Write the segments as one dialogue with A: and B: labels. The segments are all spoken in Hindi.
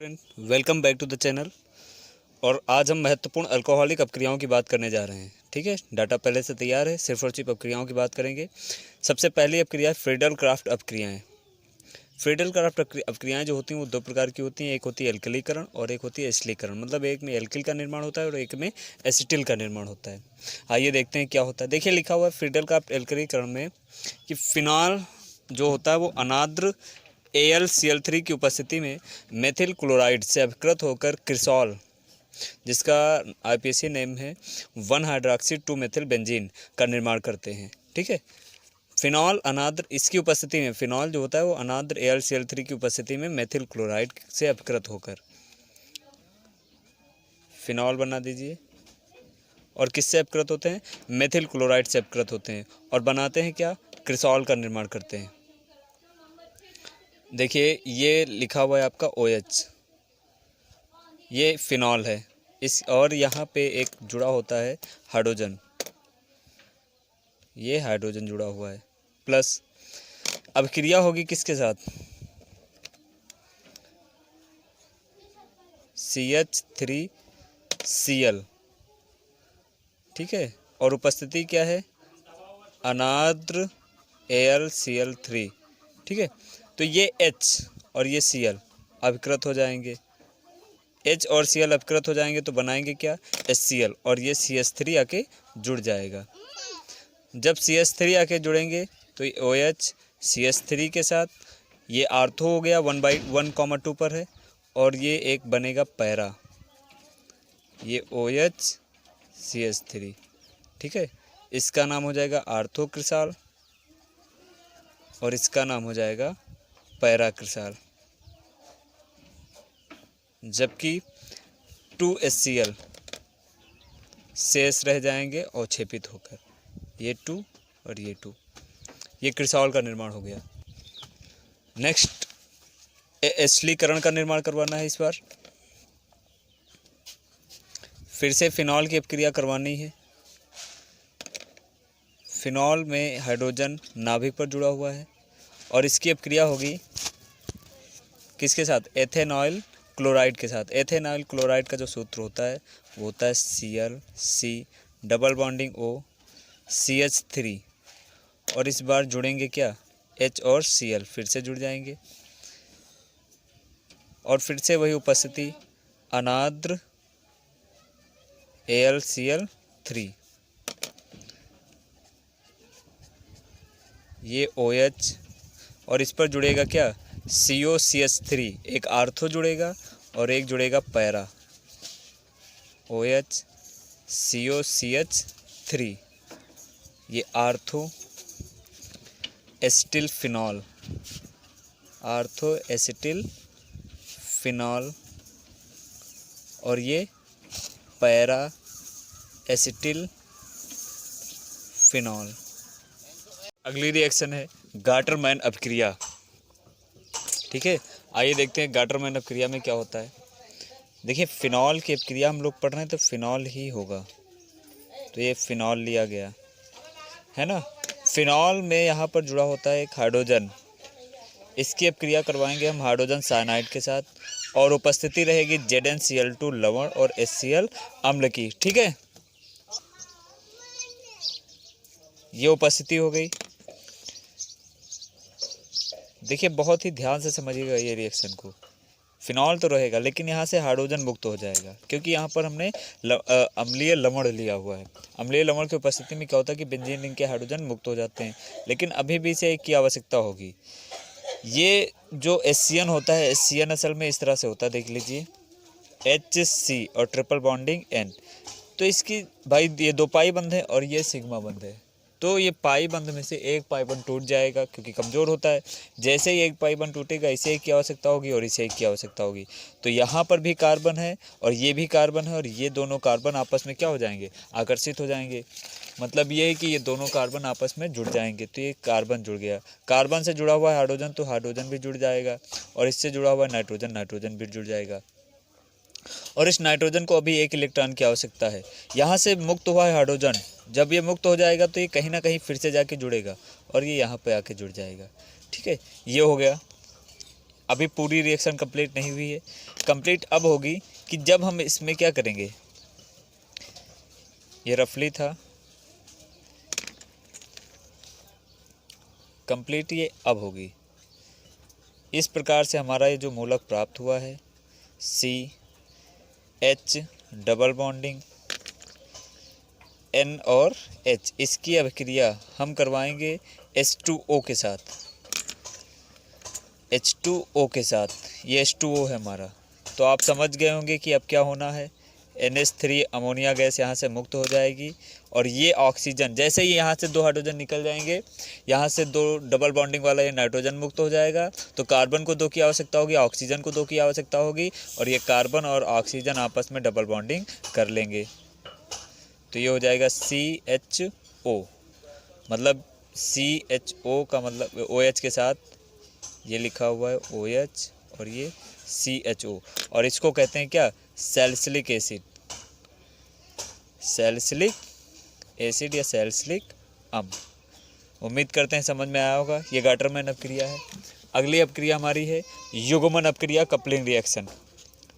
A: Friend, welcome back to the channel. और आज हम महत्वपूर्ण अल्कोहलिक अपक्रियाओं की बात करने जा रहे हैं। ठीक है, डाटा पहले से तैयार है। सिर्फ और सिर्फ अपक्रियाओं की बात करेंगे। सबसे पहली अपक्रिया है फ्रीडल क्राफ्ट अपक्रियाएँ। फ्रीडल क्राफ्ट अपक्रियाएँ जो होती हैं वो दो प्रकार की होती हैं। एक होती है एल्कलीकरण और एक होती है एसिटिलीकरण। मतलब एक में एल्किल का निर्माण होता है और एक में एसिटिल का निर्माण होता है। आइए देखते हैं क्या होता है। देखिए लिखा हुआ है फ्रीडल क्राफ्ट एल्कलीकरण में कि फिनॉल जो होता है वो अनाद्र AlCl3 की उपस्थिति में मेथिल क्लोराइड से अभिकृत होकर क्रिसॉल, जिसका IPAC नेम है 1 हाइड्रॉक्सी 2 मेथिल बेंजीन, का निर्माण करते हैं। ठीक है, फिनॉल अनाद्र, इसकी उपस्थिति में फिनॉल जो होता है वो अनाद्र AlCl3 की उपस्थिति में मेथिल क्लोराइड से अभिकृत होकर फिनॉल बना दीजिए। और किससे अपकृत होते हैं? मेथिल क्लोराइड से अपकृत होते हैं और बनाते हैं क्या? क्रिसॉल का निर्माण करते हैं। देखिए ये लिखा हुआ है आपका OH, ये फिनॉल है इस, और यहाँ पे एक जुड़ा होता है हाइड्रोजन, ये हाइड्रोजन जुड़ा हुआ है प्लस। अब क्रिया होगी किसके साथ? CH3Cl। ठीक है, और उपस्थिति क्या है? अनाद्र AlCl3। ठीक है, तो ये H और ये Cl अभिकृत हो जाएंगे। H और Cl अपकृत हो जाएंगे तो बनाएंगे क्या? HCl, और ये CH3 आके जुड़ जाएगा। जब CH3 आके जुड़ेंगे तो ये OH CH3 के साथ ये आर्थो हो गया 1/1,2 पर है, और ये एक बनेगा पैरा, ये OH CH3। ठीक है, इसका नाम हो जाएगा आर्थो क्रिसाल और इसका नाम हो जाएगा पैरा क्रिसाल। जबकि 2HCl शेष रह जाएंगे और छेपित होकर, ये 2 और ये 2, ये क्रिसॉल का निर्माण हो गया। नेक्स्ट एसिटिलीकरण का निर्माण करवाना है। इस बार फिर से फिनॉल की अपक्रिया करवानी है। फिनॉल में हाइड्रोजन नाभिक पर जुड़ा हुआ है और इसकी अपक्रिया होगी किसके साथ? एथेनॉइल क्लोराइड के साथ। एथेनॉइल क्लोराइड का जो सूत्र होता है वो होता है Cl double bonding O CH3, और इस बार जुड़ेंगे क्या? H और Cl फिर से जुड़ जाएंगे और फिर से वही उपस्थिति अनाद्र AlCl3, ये OH, और इस पर जुड़ेगा क्या? COCH3, एक आर्थो जुड़ेगा और एक जुड़ेगा पैरा, OH COCH3, ये ortho acetyl phenol, ortho acetyl phenol, और ये पैरा एसिटिल फिनॉल। अगली रिएक्शन है गाटरमैन अपक्रिया। ठीक है, आइए देखते हैं गाटरमैन अपक्रिया में क्या होता है। देखिए फिनॉल की अपक्रिया हम लोग पढ़ रहे हैं तो फिनॉल ही होगा, तो ये फिनॉल लिया गया है ना। फिनॉल में यहाँ पर जुड़ा होता है एक हाइड्रोजन, इसकी अपक्रिया करवाएंगे हम हाइड्रोजन साइनाइड के साथ, और उपस्थिति रहेगी ZnCl2 लवण और HCl अम्ल की। ठीक है, ये उपस्थिति हो गई। देखिए बहुत ही ध्यान से समझिएगा ये रिएक्शन को। फिनॉल तो रहेगा लेकिन यहाँ से हाइड्रोजन मुक्त हो जाएगा, क्योंकि यहाँ पर हमने अम्लीय लवण लिया हुआ है। अम्लीय लवण की उपस्थिति में क्या होता है कि बेंजीन रिंग के हाइड्रोजन मुक्त हो जाते हैं, लेकिन अभी भी इसे एक की आवश्यकता होगी। ये जो HCN होता है, HCN असल में इस तरह से होता है, देख लीजिए HC और ट्रिपल बॉन्डिंग N। तो इसकी भाई ये 2 पाई बंध है और ये सिग्मा बंध है, तो ये पाई बंध में से एक पाई बंध टूट जाएगा क्योंकि कमज़ोर होता है। जैसे ही एक पाई बंध टूटेगा इसे एक की आवश्यकता होगी और इसे एक की आवश्यकता होगी। तो यहाँ पर भी कार्बन है और ये भी कार्बन है, और ये दोनों कार्बन आपस में क्या हो जाएंगे? आकर्षित हो जाएंगे। मतलब ये है कि ये दोनों कार्बन आपस में जुड़ जाएंगे, तो ये कार्बन जुड़ गया। कार्बन से जुड़ा हुआ है हाइड्रोजन, तो हाइड्रोजन भी जुड़ जाएगा, और इससे जुड़ा हुआ है नाइट्रोजन, नाइट्रोजन भी जुड़ जाएगा। और इस नाइट्रोजन को अभी एक इलेक्ट्रॉन की आवश्यकता है। यहाँ से मुक्त हुआ है हाइड्रोजन, जब ये मुक्त हो जाएगा तो ये कहीं ना कहीं फिर से जाके जुड़ेगा और ये यहाँ पे आके जुड़ जाएगा। ठीक है, ये हो गया। अभी पूरी रिएक्शन कंप्लीट नहीं हुई है। कंप्लीट अब होगी कि जब हम इसमें क्या करेंगे, ये रफली था, कंप्लीट ये अब होगी। इस प्रकार से हमारा ये जो मूलक प्राप्त हुआ है CH डबल बॉन्डिंग N और H, इसकी अभिक्रिया हम करवाएंगे H2O के साथ, H2O के साथ। ये H2O है हमारा। तो आप समझ गए होंगे कि अब क्या होना है, NH3 अमोनिया गैस यहाँ से मुक्त हो जाएगी और ये ऑक्सीजन, जैसे ही यहाँ से 2 हाइड्रोजन निकल जाएंगे, यहाँ से 2 डबल बॉन्डिंग वाला ये नाइट्रोजन मुक्त हो जाएगा। तो कार्बन को 2 की आवश्यकता होगी, ऑक्सीजन को 2 की आवश्यकता होगी और ये कार्बन और ऑक्सीजन आपस में डबल बॉन्डिंग कर लेंगे। तो ये हो जाएगा CHO, मतलब CHO का मतलब OH के साथ ये लिखा हुआ है OH और ये CHO, और इसको कहते हैं क्या, सैलिसिलिक एसिड, सैलिसिलिक एसिड या सैलिसिलिक अम्ल। उम्मीद करते हैं समझ में आया होगा। ये गाटरमैन अपक्रिया है। अगली अपक्रिया हमारी है युग्मन अपक्रिया, कपलिंग रिएक्शन।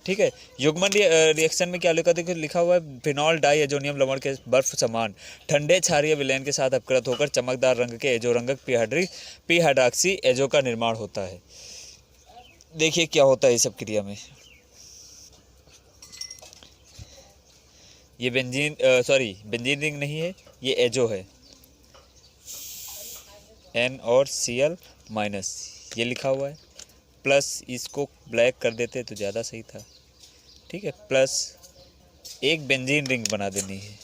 A: ठीक है, युग्मन रिएक्शन में क्या लिखा हुआ है, फिनॉल डाई एजोनियम लवण के बर्फ समान ठंडे क्षारीय विलयन के साथ अपकृत होकर चमकदार रंग के एजो रंगक पी हाइड्रॉक्सी एजो का निर्माण होता है। देखिए क्या होता है इस अपक्रिया में। ये बेंजीन बेंजीन रिंग नहीं है, ये एजो है, N और Cl माइनस ये लिखा हुआ है, प्लस इसको ब्लैक कर देते तो ज़्यादा सही था। ठीक है, प्लस एक बेंजीन रिंग बना देनी है।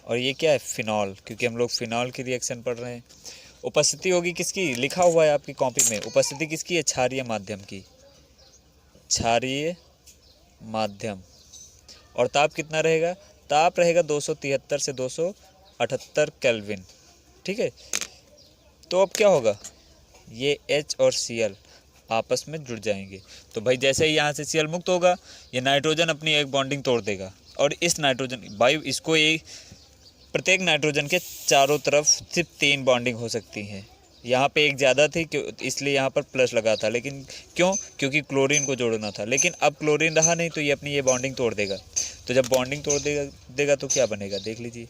A: और ये क्या है, फिनॉल, क्योंकि हम लोग फिनॉल की रिएक्शन पढ़ रहे हैं। उपस्थिति होगी किसकी, लिखा हुआ है आपकी कॉपी में, उपस्थिति किसकी है, क्षारीय माध्यम की, क्षारीय माध्यम। और ताप कितना रहेगा, ताप रहेगा 273 से 278 केल्विन। ठीक है, तो अब क्या होगा, ये H और Cl आपस में जुड़ जाएंगे। तो भाई जैसे ही यहाँ से Cl मुक्त होगा, ये नाइट्रोजन अपनी एक बॉन्डिंग तोड़ देगा और इस नाइट्रोजन वायु इसको एक प्रत्येक नाइट्रोजन के चारों तरफ सिर्फ 3 बॉन्डिंग हो सकती हैं। यहाँ पे एक ज़्यादा थी इसलिए यहाँ पर प्लस लगा था, लेकिन क्यों, क्योंकि क्लोरीन को जोड़ना था। लेकिन अब क्लोरीन रहा नहीं तो ये अपनी ये बॉन्डिंग तोड़ देगा। तो जब बॉन्डिंग तोड़ देगा तो क्या बनेगा, देख लीजिए,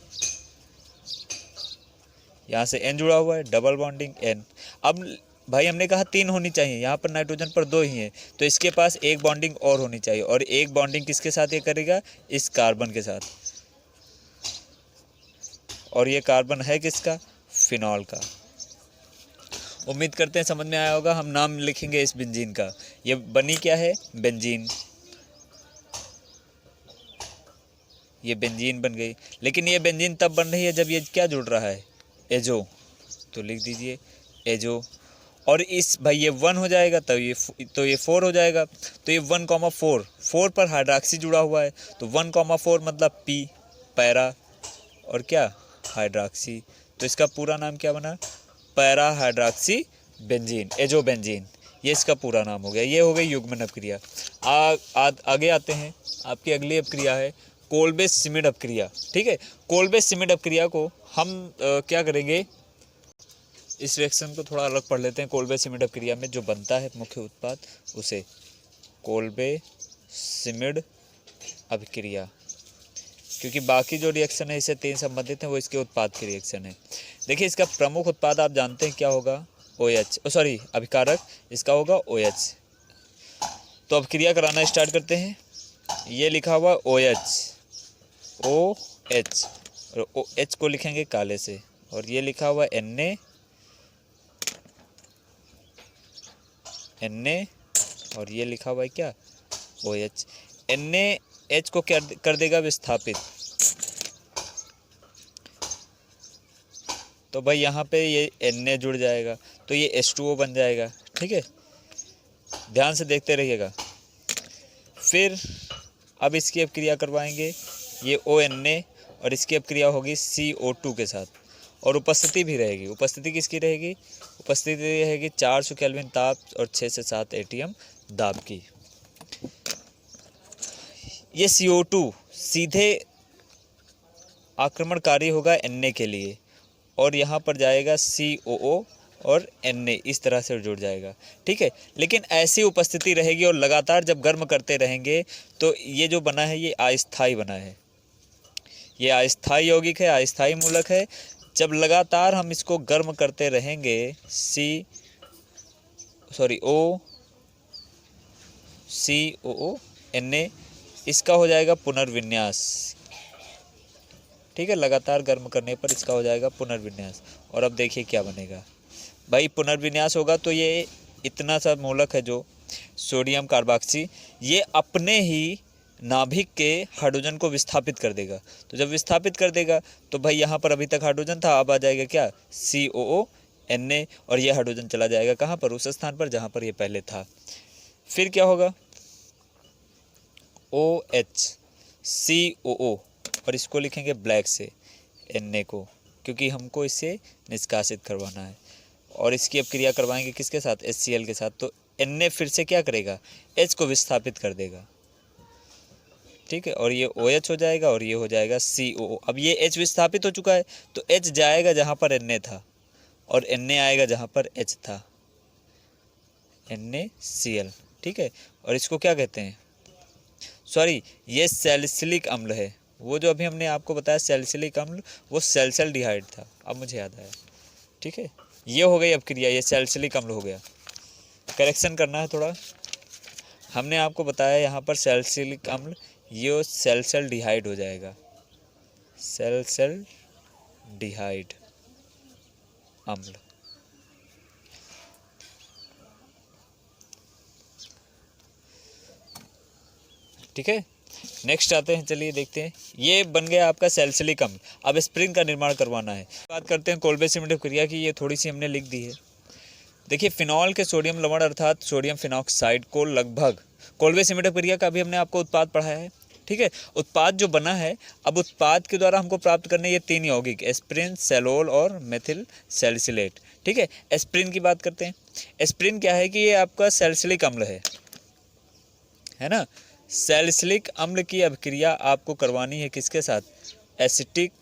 A: यहाँ से N जुड़ा हुआ है, डबल बॉन्डिंग N। अब भाई हमने कहा 3 होनी चाहिए, यहाँ पर नाइट्रोजन पर 2 ही हैं, तो इसके पास एक बॉन्डिंग और होनी चाहिए। और एक बॉन्डिंग किसके साथ ये करेगा, इस कार्बन के साथ। और ये कार्बन है किसका, फिनॉल का। उम्मीद करते हैं समझ में आया होगा। हम नाम लिखेंगे इस बेंजीन का, ये बनी क्या है, बेंजीन। ये बेंजीन बन गई, लेकिन ये बेंजीन तब बन रही है जब ये क्या जुड़ रहा है, एजो। तो लिख दीजिए एजो। और इस भाई ये 1 हो जाएगा तो ये 4 हो जाएगा। तो ये 1,4, 4 पर हाइड्रॉक्सी जुड़ा हुआ है, तो 1,4 मतलब P, पैरा, और क्या, हाइड्रॉक्सी। तो इसका पूरा नाम क्या बना, para hydroxy benzene, azo benzene. ये इसका पूरा नाम हो गया। ये हो गई युग्मन अपक्रिया। आगे आते हैं, आपकी अगली अपक्रिया है कोल्बे श्मिट अपक्रिया। ठीक है, कोल्बे श्मिट अपक्रिया को हम क्या करेंगे, इस रिएक्शन को थोड़ा अलग पढ़ लेते हैं। कोल्बे श्मिट अपक्रिया में जो बनता है मुख्य उत्पाद, उसे कोल्बे श्मिट अपक्रिया, क्योंकि बाकी जो रिएक्शन है इससे 3 संबंधित हैं, वो इसके उत्पाद की रिएक्शन है। देखिए इसका प्रमुख उत्पाद आप जानते हैं क्या होगा, OH, अभिकारक इसका होगा OH। तो अपक्रिया कराना स्टार्ट करते हैं। ये लिखा हुआ OH, OH, और OH को लिखेंगे काले से, और ये लिखा हुआ Na, और ये लिखा हुआ है क्या, OH। NaH को क्या कर देगा, विस्थापित। तो भाई यहाँ पे ये Na जुड़ जाएगा, तो ये H2O बन जाएगा। ठीक है, ध्यान से देखते रहिएगा। फिर अब इसकी अपक्रिया करवाएंगे, ये ONA, और इसकी अपक्रिया होगी CO2 के साथ, और उपस्थिति भी रहेगी। उपस्थिति किसकी रहेगी, उपस्थिति रहेगी 400 केल्विन ताप और 6 से 7 ATM दाब की। ये CO2 सीधे आक्रमणकारी होगा Na के लिए, और यहाँ पर जाएगा COO और Na इस तरह से जुड़ जाएगा, ठीक है। लेकिन ऐसी उपस्थिति रहेगी और लगातार जब गर्म करते रहेंगे तो ये जो बना है ये अस्थायी बना है, ये अस्थायी यौगिक है, अस्थायी मूलक है। जब लगातार हम इसको गर्म करते रहेंगे OCOO Na, इसका हो जाएगा पुनर्विन्यास, ठीक है। लगातार गर्म करने पर इसका हो जाएगा पुनर्विन्यास। और अब देखिए क्या बनेगा भाई, पुनर्विन्यास होगा तो ये इतना सा मूलक है जो सोडियम कार्बोक्सी, ये अपने ही नाभिक के हाइड्रोजन को विस्थापित कर देगा। तो जब विस्थापित कर देगा तो भाई यहाँ पर अभी तक हाइड्रोजन था, अब आ जाएगा क्या COONA, और ये हाइड्रोजन चला जाएगा कहाँ पर, उस स्थान पर जहाँ पर ये पहले था। फिर क्या होगा OHCOO, और इसको लिखेंगे ब्लैक से Na को, क्योंकि हमको इससे निष्कासित करवाना है। और इसकी अब क्रिया करवाएंगे किसके साथ, HCl के साथ। तो Na फिर से क्या करेगा, H को विस्थापित कर देगा, ठीक है। और ये OH हो जाएगा और ये हो जाएगा COO। अब ये H विस्थापित हो चुका है तो H जाएगा जहाँ पर Na था और Na आएगा जहाँ पर H था, NaCl, ठीक है। और इसको क्या कहते हैं, सॉरी ये सैलिसिलिक अम्ल है। वो जो अभी हमने आपको बताया सैलिसिलिक अम्ल, वो सैल्सल्डिहाइड था, अब मुझे याद आया, ठीक है। ये हो गई अब क्रिया, ये सैलिसिलिक अम्ल हो गया। करेक्शन करना है थोड़ा, हमने आपको बताया यहाँ पर सैलिसिलिक अम्ल, ये सैल्सल्डिहाइड हो जाएगा, सैल्सल्डिहाइड अम्ल, ठीक है। नेक्स्ट आते हैं, चलिए देखते हैं। ये बन गया आपका सैलिसिलिक अम्ल। अब स्प्रिंग का निर्माण करवाना है। बात करते हैं कोल्बे सिमेटिव क्रिया की, ये थोड़ी सी हमने लिख दी है। देखिए फिनॉल के सोडियम लवण अर्थात सोडियम फिनॉक्साइड को लगभग, कोल्बे सिमेटिव क्रिया का भी हमने आपको उत्पाद पढ़ाया है, ठीक है। उत्पाद जो बना है, अब उत्पाद के द्वारा हमको प्राप्त करने ये 3 यौगिक, एस्प्रिन, सैलोल और मेथिल सैलिसिलेट, ठीक है। एस्प्रिन की बात करते हैं। एस्प्रिन क्या है कि ये आपका सैलिसिलिक अम्ल है ना। सैलिसिलिक अम्ल की अभिक्रिया आपको करवानी है किसके साथ, एसिटिक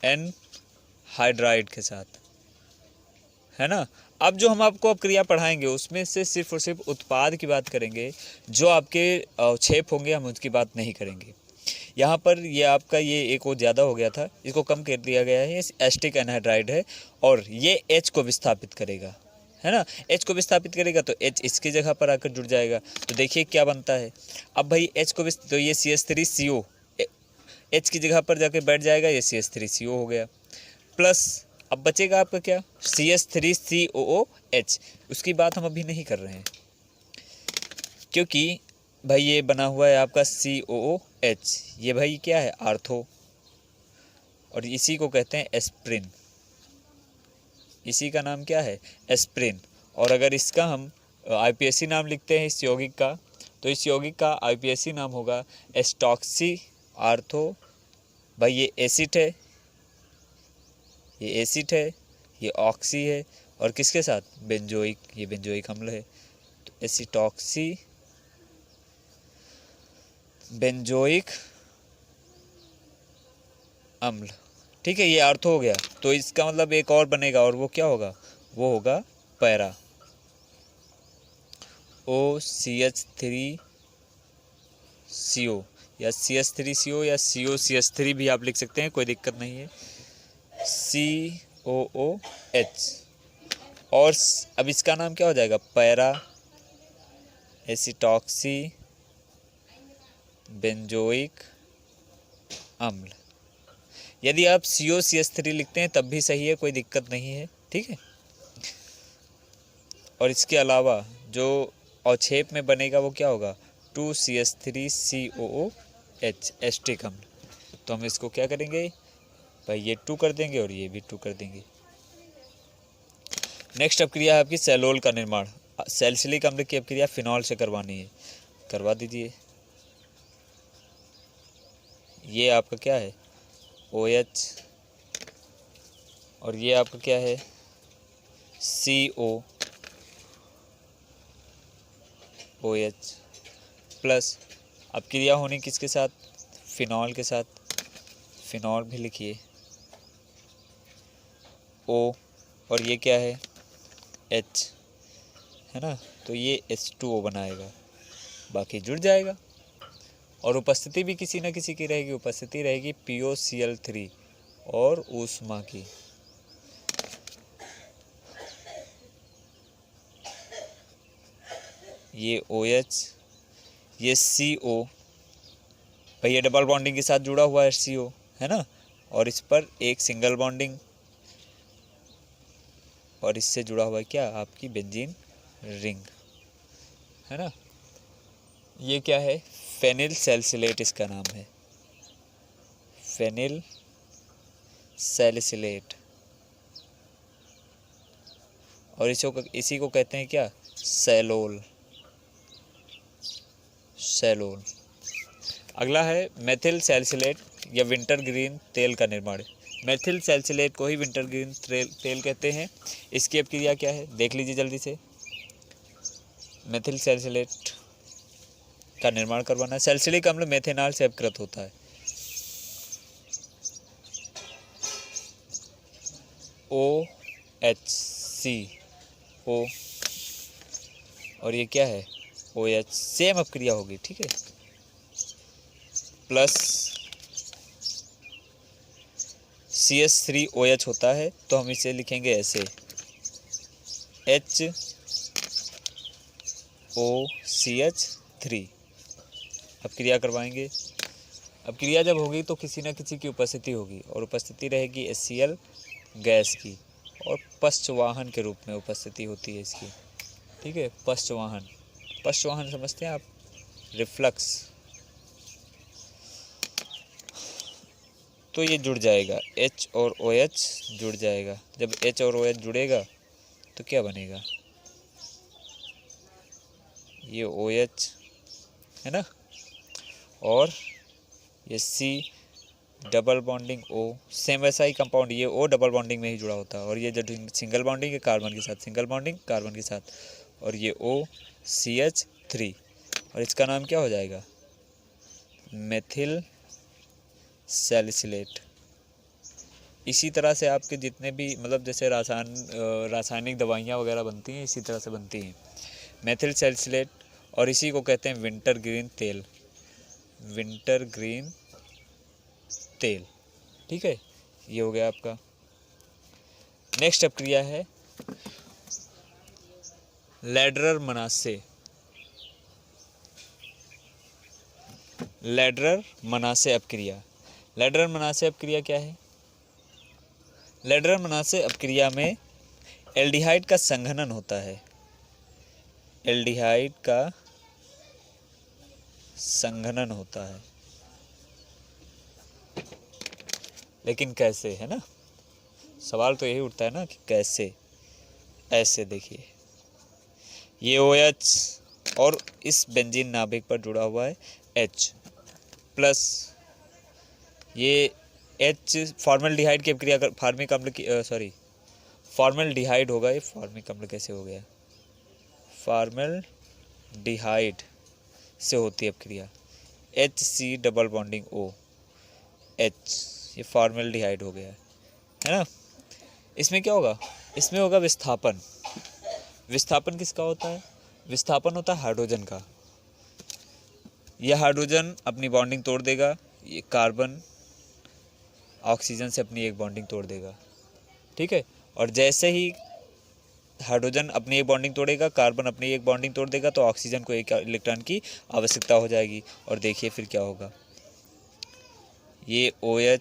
A: एनहाइड्राइड के साथ, है ना। अब जो हम आपको अब क्रिया पढ़ाएंगे उसमें से सिर्फ और सिर्फ उत्पाद की बात करेंगे, जो आपके अवक्षेप होंगे हम उसकी बात नहीं करेंगे। यहाँ पर ये आपका ये एक और ज़्यादा हो गया था, इसको कम कर दिया गया है, एसिटिक एनहाइड्राइड है और ये H को विस्थापित करेगा, है ना। H को विस्थापित करेगा तो H इसकी जगह पर आकर जुड़ जाएगा। तो देखिए क्या बनता है, अब भाई H को तो ये CH3CO H की जगह पर जाके बैठ जाएगा, ये CH3CO हो गया, प्लस अब बचेगा आपका क्या, CH3COOH। उसकी बात हम अभी नहीं कर रहे हैं क्योंकि भाई ये बना हुआ है आपका COOH, ये भाई क्या है, आर्थो, और इसी को कहते हैं एस्प्रिन, इसी का नाम क्या है, एस्प्रिन। और अगर इसका हम IPSC नाम लिखते हैं इस यौगिक का, तो इस यौगिक का IPSC नाम होगा एस्टॉक्सी आर्थो। भाई ये एसिड है, ये एसिड है, ये ऑक्सी है, और किसके साथ, बेंजोइक, ये बेंजोइक अम्ल है। तो एसिटॉक्सी बेंजोइक अम्ल, ठीक है। ये आर्थो हो गया, तो इसका मतलब एक और बनेगा, और वो क्या होगा, वो होगा पैरा, OCH3CO या CH3CO या COCH3 भी आप लिख सकते हैं, कोई दिक्कत नहीं है, COOH। और अब इसका नाम क्या हो जाएगा, पैरा एसिटॉक्सी बेंजोइक अम्ल। यदि आप COCH3 लिखते हैं तब भी सही है, कोई दिक्कत नहीं है, ठीक है। और इसके अलावा जो अवक्षेप में बनेगा वो क्या होगा, 2CH3COOH एस्टिक अम्ल। तो हम इसको क्या करेंगे भाई, ये 2 कर देंगे और ये भी 2 कर देंगे। नेक्स्ट अब क्रिया है आपकी सैलोल का निर्माण। सैलिसिलिक अम्ल की अब क्रिया फिनॉल से करवानी है, करवा दीजिए। ये आपका क्या है, OH, और ये आपका क्या है, COOH प्लस, अब क्रिया होनी किसके साथ, फिनॉल के साथ, फिनॉल भी लिखिए, O और ये क्या है, H, है ना, तो ये H2O बनाएगा, बाकी जुड़ जाएगा। और उपस्थिति भी किसी न किसी की रहेगी, उपस्थिति रहेगी POCl3 और ऊष्मा की। ये OH, ये CO, भाई ये डबल बॉन्डिंग के साथ जुड़ा हुआ है CO, है ना, और इस पर एक सिंगल बॉन्डिंग, और इससे जुड़ा हुआ है क्या, आपकी बेंजीन रिंग, है ना। ये क्या है, फेनिल सैलिसिलेट इसका नाम है, फेनिल सैलिसिलेट। और इसी को कहते हैं क्या, सैलोल, सैलोल। अगला है मेथिल सैलिसिलेट या विंटर ग्रीन तेल का निर्माण। मेथिल सैलिसिलेट को ही विंटर ग्रीन तेल कहते हैं। इसकी अपक्रिया क्या है, देख लीजिए जल्दी से। मेथिल सैलिसिलेट का निर्माण करवाना, सैलिसिलिक अम्ल मेथेनॉल से अपकृत होता है, OHCO, और ये क्या है, OH, सेम अपक्रिया होगी, ठीक है, प्लस CH3OH होता है, तो हम इसे लिखेंगे ऐसे, HOCH3। अब क्रिया करवाएंगे। अब क्रिया जब होगी तो किसी न किसी की उपस्थिति होगी, और उपस्थिति रहेगी HCl गैस की, और पश्चवाहन के रूप में उपस्थिति होती है इसकी, ठीक है। पश्चवाहन, पश्चवाहन समझते हैं आप, रिफ्लक्स। तो ये जुड़ जाएगा, H और OH जुड़ जाएगा। जब H और OH जुड़ेगा तो क्या बनेगा, ये OH है ना, और ये C double bonding O, same वैसा ही कंपाउंड, ये O डबल बॉन्डिंग में ही जुड़ा होता है, और ये जो सिंगल बॉन्डिंग है कार्बन के साथ, सिंगल बॉन्डिंग कार्बन के साथ, और ये OCH3, और इसका नाम क्या हो जाएगा, मेथिल सैलिसिलेट। इसी तरह से आपके जितने भी मतलब जैसे रासायनिक दवाइयाँ वगैरह बनती हैं, इसी तरह से बनती हैं, मेथिल सैलिसिलेट। और इसी को कहते हैं विंटर ग्रीन तेल, विंटर ग्रीन तेल, ठीक है। ये हो गया आपका। नेक्स्ट अपक्रिया है लैडरर मनासे, लैडरर मनासे अपक्रिया। लैडरर मनासे अपक्रिया क्या है, लैडरर मनासे अपक्रिया में एल्डिहाइड का संघनन होता है, एल्डिहाइड का संघनन होता है, लेकिन कैसे, है ना, सवाल तो यही उठता है ना कि कैसे। ऐसे देखिए, ये OH और इस बेंजीन नाभिक पर जुड़ा हुआ है H प्लस ये H फॉर्मल्डिहाइड की अपक्रिया कर, फार्मिक अम्ल की फॉर्मल्डिहाइड होगा, ये फार्मिक अम्ल कैसे हो गया, फॉर्मल्डिहाइड से होती है अपक्रिया, HC double bonding O H, ये फॉर्मल्डिहाइड हो गया है ना। इसमें क्या होगा, इसमें होगा विस्थापन। विस्थापन किसका होता है, विस्थापन होता है हाइड्रोजन का। यह हाइड्रोजन अपनी बॉन्डिंग तोड़ देगा, ये कार्बन ऑक्सीजन से अपनी एक बॉन्डिंग तोड़ देगा, ठीक है। और जैसे ही हाइड्रोजन अपनी एक बॉन्डिंग तोड़ेगा, कार्बन अपनी एक बॉन्डिंग तोड़ देगा, तो ऑक्सीजन को एक इलेक्ट्रॉन की आवश्यकता हो जाएगी। और देखिए फिर क्या होगा, ये OH,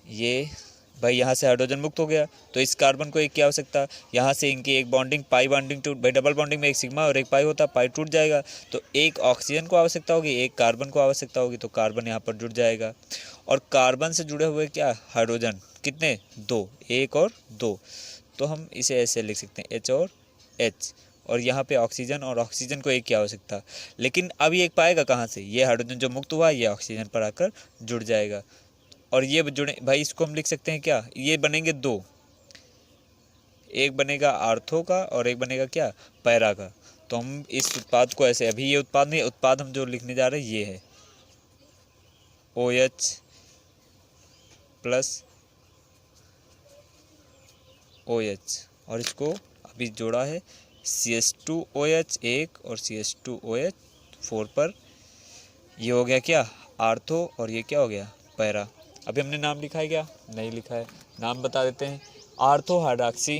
A: ये भाई यहाँ से हाइड्रोजन मुक्त हो गया, तो इस कार्बन को एक की आवश्यकता, यहाँ से इनकी एक बॉन्डिंग पाई बॉन्डिंग टूट, भाई डबल बॉन्डिंग में एक सिग्मा और एक पाई होता, पाई टूट जाएगा, तो एक ऑक्सीजन को आवश्यकता होगी, एक कार्बन को आवश्यकता होगी, तो कार्बन यहाँ पर जुड़ जाएगा। और कार्बन से जुड़े हुए क्या, हाइड्रोजन कितने, 2, 1 और 2, तो हम इसे ऐसे लिख सकते हैं H और H, और यहाँ पे ऑक्सीजन, और ऑक्सीजन को एक की आवश्यकता। लेकिन अब ये एक पाएगा कहाँ से, ये हाइड्रोजन जो मुक्त हुआ ये ऑक्सीजन पर आकर जुड़ जाएगा, और ये जुड़े भाई, इसको हम लिख सकते हैं क्या, ये बनेंगे 2, एक बनेगा आर्थो का और एक बनेगा क्या, पैरा का। तो हम इस उत्पाद को ऐसे, अभी ये उत्पाद नहीं, उत्पाद हम जो लिखने जा रहे हैं ये है OH प्लस OH, और इसको अभी जोड़ा है CH2OH एक और CH2OH 4 पर। ये हो गया क्या, आर्थो, और ये क्या हो गया, पैरा। अभी हमने नाम लिखा है क्या, नहीं लिखा है, नाम बता देते हैं। Ortho hydroxy,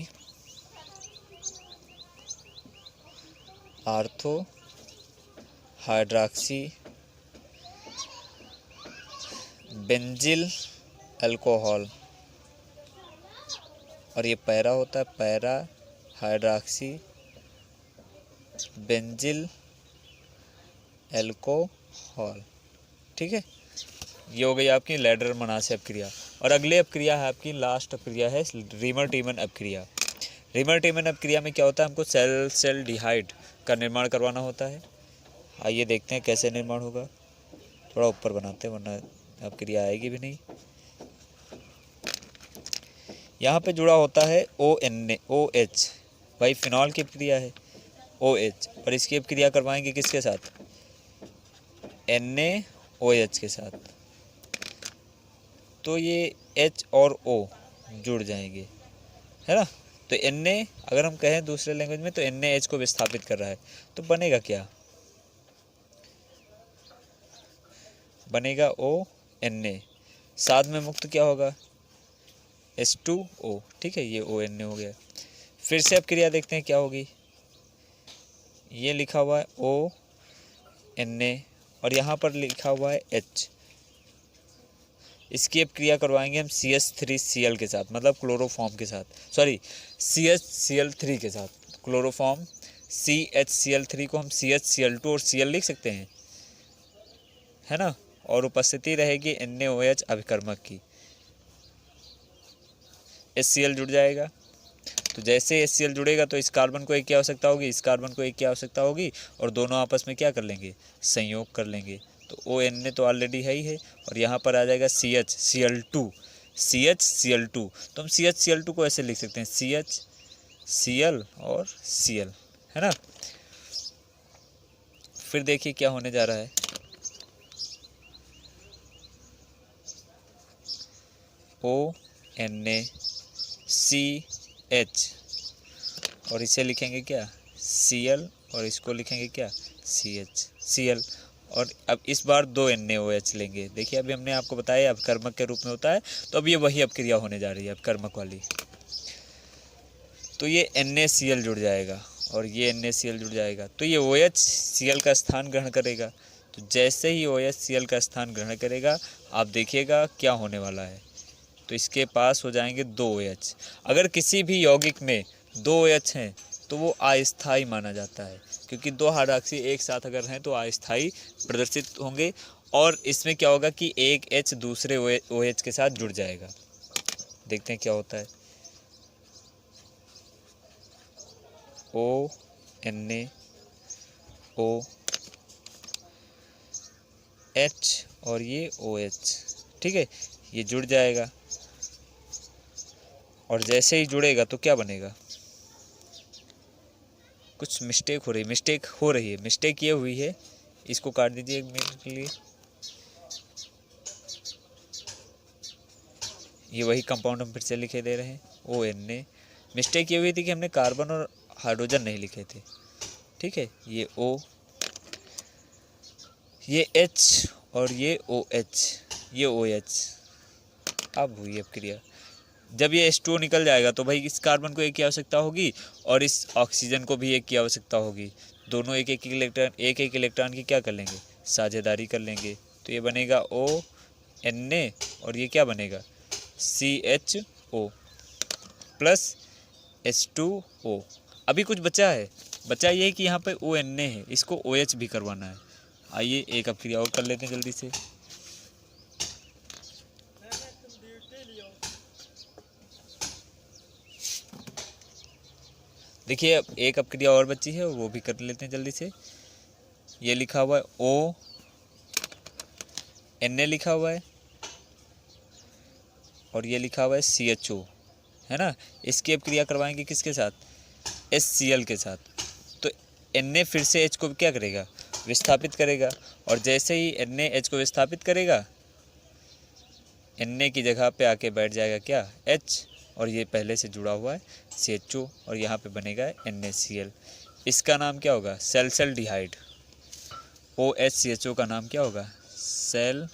A: ortho hydroxy benzyl alcohol, और ये पैरा होता है, पैरा हाइड्रॉक्सी बेंजिल एल्कोहल। ठीक है, ये हो गई आपकी लैडर मनासे अपक्रिया। और अगले अपक्रिया है आपकी, लास्ट अपक्रिया है रीमर टीमन अपक्रिया। रीमर टीमन अपक्रिया में क्या होता है, हमको सेल डिहाइड का निर्माण करवाना होता है। आइए देखते हैं कैसे निर्माण होगा। थोड़ा ऊपर बनाते हैं वरना अपक्रिया आएगी भी नहीं। यहाँ पे जुड़ा होता है OH, भाई फिनॉल की अपक्रिया है OH, और इसकी अपक्रिया करवाएंगे किसके साथ, NaOH के साथ। तो ये H और O जुड़ जाएंगे, है ना। तो Na अगर हम कहें दूसरे लैंग्वेज में तो NaH को विस्थापित कर रहा है, तो बनेगा क्या, बनेगा ONa, साथ में मुक्त क्या होगा, H2O। ठीक है, ये ONa हो गया। फिर से अब क्रिया देखते हैं क्या होगी। ये लिखा हुआ है ONa और यहाँ पर लिखा हुआ है H। इसकी अब क्रिया करवाएंगे हम CH3Cl के साथ, मतलब क्लोरोफॉर्म के साथ, सॉरी CHCl3 के साथ। क्लोरोफॉर्म CHCl3 को हम CHCl2 और Cl लिख सकते हैं, है ना। और उपस्थिति रहेगी NaOH अभिकर्मक की, HCl जुड़ जाएगा। तो जैसे HCl जुड़ेगा तो इस कार्बन को एक की आवश्यकता होगी, इस कार्बन को एक की आवश्यकता होगी, और दोनों आपस में क्या कर लेंगे, संयोग कर लेंगे। तो ONa तो ऑलरेडी है ही है, और यहाँ पर आ जाएगा CHCl2, CHCl2। तो हम CHCl2 को ऐसे लिख सकते हैं CHCl और Cl, है ना। फिर देखिए क्या होने जा रहा है, ONaCH, और इसे लिखेंगे क्या Cl, और इसको लिखेंगे क्या Cl। और अब इस बार 2 NaOH लेंगे। देखिए अभी हमने आपको बताया अपकर्मक के रूप में होता है, तो अब ये वही अपक्रिया होने जा रही है अपकर्मक वाली। तो ये NaCl जुड़ जाएगा और ये NaCl जुड़ जाएगा, तो ये OH Cl का स्थान ग्रहण करेगा। तो जैसे ही OH Cl का स्थान ग्रहण करेगा, आप देखिएगा क्या होने वाला है। तो इसके पास हो जाएंगे 2 OH। अगर किसी भी यौगिक में 2 OH हैं तो वो अस्थायी माना जाता है, क्योंकि 2 हाइड्रॉक्सी एक साथ अगर हैं तो अस्थायी प्रदर्शित होंगे। और इसमें क्या होगा कि एक H दूसरे OH के साथ जुड़ जाएगा। देखते हैं क्या होता है। ONaOH और ये OH, ठीक है, ये जुड़ जाएगा। और जैसे ही जुड़ेगा तो क्या बनेगा, कुछ मिस्टेक हो रही है, मिस्टेक ये हुई है, इसको काट दीजिए 1 मिनट के लिए। ये वही कंपाउंड हम फिर से लिखे दे रहे हैं ONa। मिस्टेक ये हुई थी कि हमने कार्बन और हाइड्रोजन नहीं लिखे थे, ठीक है। ये O, ये H और ये OH, ये OH। अब हुई अब क्रिया, जब ये H2O निकल जाएगा तो भाई इस कार्बन को एक की आवश्यकता होगी और इस ऑक्सीजन को भी एक की आवश्यकता होगी। दोनों एक एक इलेक्ट्रॉन की क्या कर लेंगे, साझेदारी कर लेंगे। तो ये बनेगा ONa और ये क्या बनेगा CHO प्लस H2O। अभी कुछ बचा है, ये है कि यहाँ पे ONa है, इसको OH भी करवाना है। आइए एक अब क्रिया और कर लेते हैं जल्दी से। देखिए अब एक अब क्रिया और बची है, वो भी कर लेते हैं जल्दी से। ये लिखा हुआ है ONa लिखा हुआ है और ये लिखा हुआ है CHO, है ना। इसकी अब क्रिया करवाएंगे किसके साथ, HCl के साथ। तो Na फिर से H को क्या करेगा, विस्थापित करेगा। और जैसे ही Na H को विस्थापित करेगा, Na की जगह पे आके बैठ जाएगा क्या H, और ये पहले से जुड़ा हुआ है CHO और यहाँ पे बनेगा NaCl। इसका नाम क्या होगा? सैल्सल्डिहाइड। OHCHO का नाम क्या होगा? सैल्सल्डिहाइड।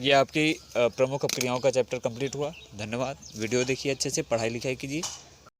A: ये आपकी प्रमुख अपक्रियाओं का चैप्टर कंप्लीट हुआ। धन्यवाद। वीडियो देखिए अच्छे से, पढ़ाई लिखाई कीजिए।